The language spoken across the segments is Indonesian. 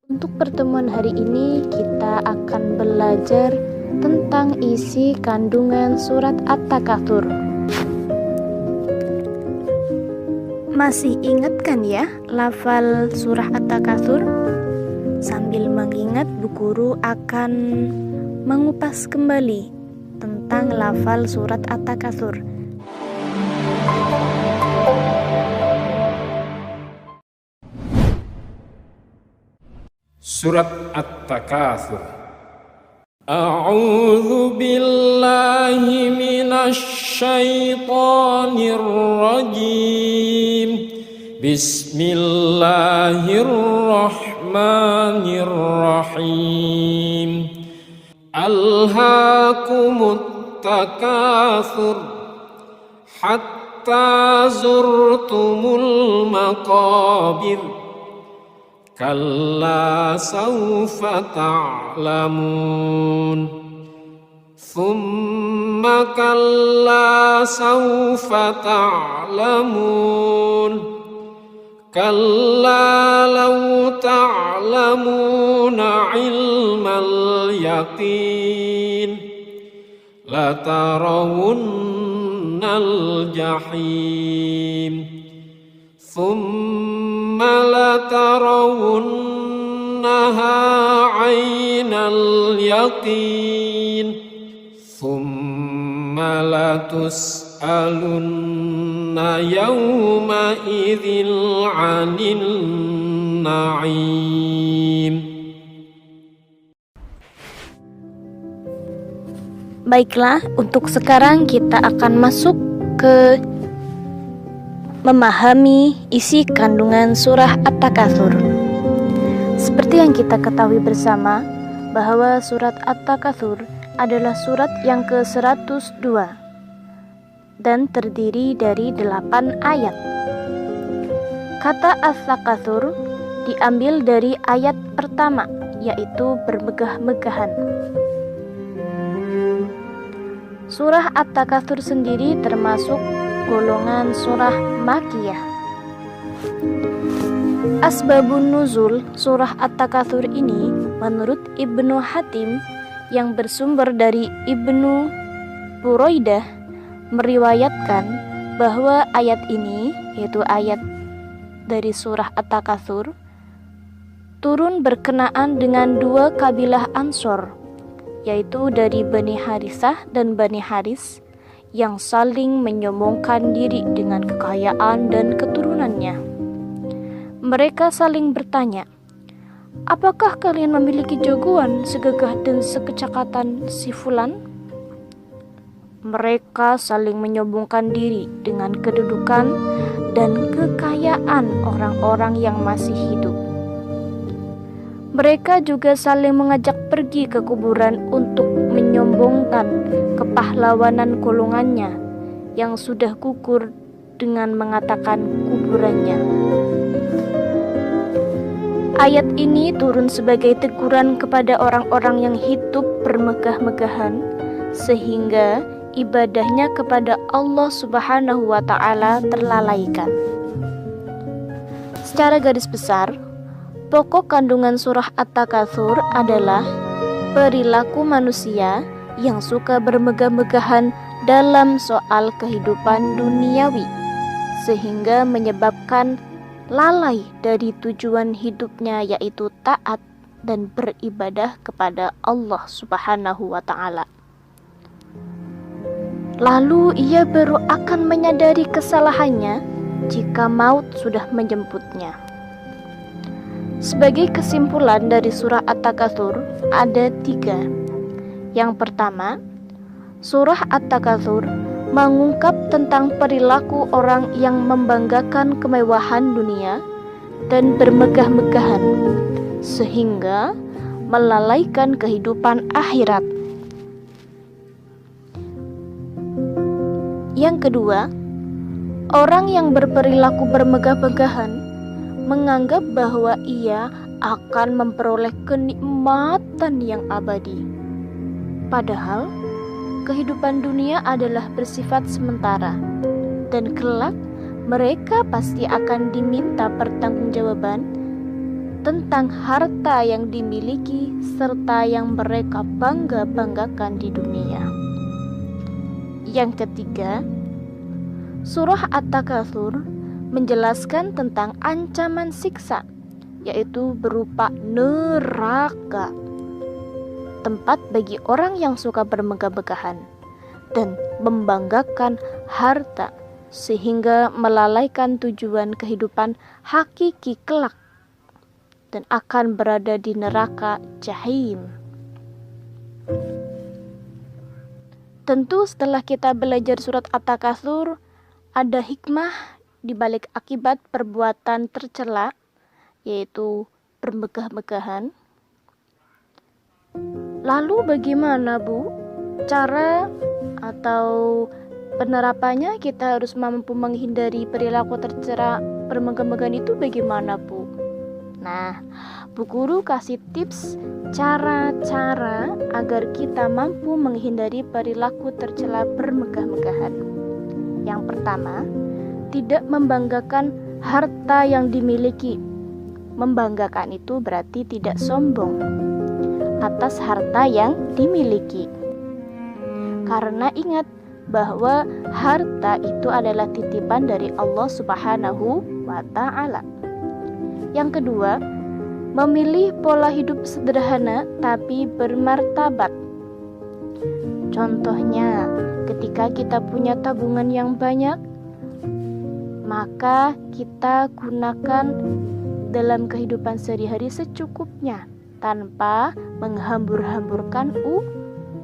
Untuk pertemuan hari ini kita akan belajar tentang isi kandungan surat At-Takatsur. Masih ingat kan ya lafal surah At-Takatsur? Sambil mengingat, Bu Guru akan mengupas kembali tentang lafal surat At-Takatsur. Surat At-Takatsur. A'udzu billahi minasy syaithanir rajim. Bismillahirrahmanirrahim. Alhaakumut takatsur hatta zurtumul maqabir. Kalla sawfa ta'lamun. Thumma kalla sawfa ta'lamun. Kalla law ta'lamuna ilmal yaqin latarawunnal jahim. ثم لترونها عين اليقين ثم لتسألن يومئذ عن النعيم. Baiklah, untuk sekarang kita akan masuk ke memahami isi kandungan surah At-Takatsur. Seperti yang kita ketahui bersama bahwa surat At-Takatsur adalah surat yang ke-102 dan terdiri dari 8 ayat. Kata At-Takatsur diambil dari ayat pertama, yaitu bermegah-megahan. Surah At-Takatsur sendiri termasuk golongan surah Makkiyah. Asbabun nuzul surah At-Takatsur ini menurut Ibnu Hatim yang bersumber dari Ibnu Buraidah meriwayatkan bahwa ayat ini, yaitu ayat dari surah At-Takatsur, turun berkenaan dengan dua kabilah Ansor, yaitu dari Bani Harisah dan Bani Haris, yang saling menyombongkan diri dengan kekayaan dan keturunannya. Mereka saling bertanya, "Apakah kalian memiliki jagoan segagah dan sekecakatan si Fulan?" Mereka saling menyombongkan diri dengan kedudukan dan kekayaan orang-orang yang masih hidup. Mereka juga saling mengajak pergi ke kuburan untuk menyombongkan kepahlawanan golongannya yang sudah gugur dengan mengatakan kuburannya. Ayat ini turun sebagai teguran kepada orang-orang yang hidup bermegah-megahan sehingga ibadahnya kepada Allah Subhanahu wa Ta'ala terlalaikan. Secara garis besar, pokok kandungan surah At-Takatsur adalah perilaku manusia yang suka bermegah-megahan dalam soal kehidupan duniawi, sehingga menyebabkan lalai dari tujuan hidupnya, yaitu taat dan beribadah kepada Allah Subhanahu wa Ta'ala. Lalu ia baru akan menyadari kesalahannya jika maut sudah menjemputnya. Sebagai kesimpulan dari surah At-Takatsur ada 3. Yang pertama, surah At-Takatsur mengungkap tentang perilaku orang yang membanggakan kemewahan dunia dan bermegah-megahan sehingga melalaikan kehidupan akhirat. Yang kedua, orang yang berperilaku bermegah-megahan menganggap bahwa ia akan memperoleh kenikmatan yang abadi. Padahal kehidupan dunia adalah bersifat sementara dan kelak mereka pasti akan diminta pertanggungjawaban tentang harta yang dimiliki serta yang mereka bangga-banggakan di dunia. Yang ketiga, surah At-Takatsur menjelaskan tentang ancaman siksa, yaitu berupa neraka, tempat bagi orang yang suka bermegah-megahan dan membanggakan harta sehingga melalaikan tujuan kehidupan hakiki kelak dan akan berada di neraka jahim. Tentu setelah kita belajar surat At-Takatsur, ada hikmah di balik akibat perbuatan tercela, yaitu bermegah-megahan. Lalu bagaimana, Bu? Cara atau penerapannya kita harus mampu menghindari perilaku tercela bermegah-megahan itu bagaimana, Bu? Nah, Bu Guru kasih tips cara-cara agar kita mampu menghindari perilaku tercela bermegah-megahan. Yang pertama, tidak membanggakan harta yang dimiliki. Membanggakan itu berarti tidak sombong atas harta yang dimiliki. Karena ingat bahwa harta itu adalah titipan dari Allah Subhanahu wa Ta'ala. Yang kedua, memilih pola hidup sederhana tapi bermartabat. Contohnya, ketika kita punya tabungan yang banyak, maka kita gunakan dalam kehidupan sehari-hari secukupnya tanpa menghambur-hamburkan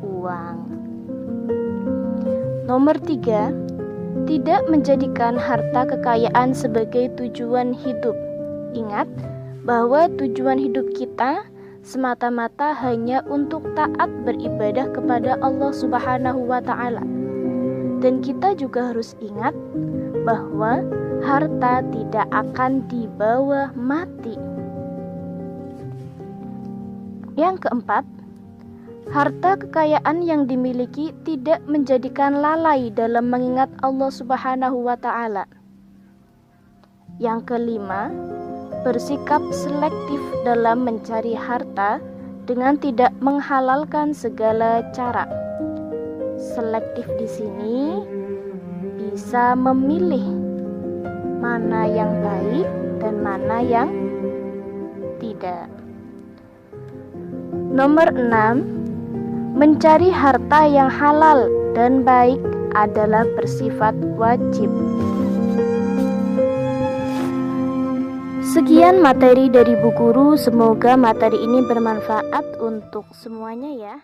uang. Nomor 3, tidak menjadikan harta kekayaan sebagai tujuan hidup. Ingat bahwa tujuan hidup kita semata-mata hanya untuk taat beribadah kepada Allah Subhanahu wa Ta'ala. Dan kita juga harus ingat bahwa harta tidak akan dibawa mati. Yang keempat, harta kekayaan yang dimiliki tidak menjadikan lalai dalam mengingat Allah Subhanahu wa Ta'ala. Yang kelima, bersikap selektif dalam mencari harta dengan tidak menghalalkan segala cara. Selektif di sini bisa memilih mana yang baik dan mana yang tidak. Nomor 6, mencari harta yang halal dan baik adalah bersifat wajib. Sekian materi dari Bu Guru, semoga materi ini bermanfaat untuk semuanya ya.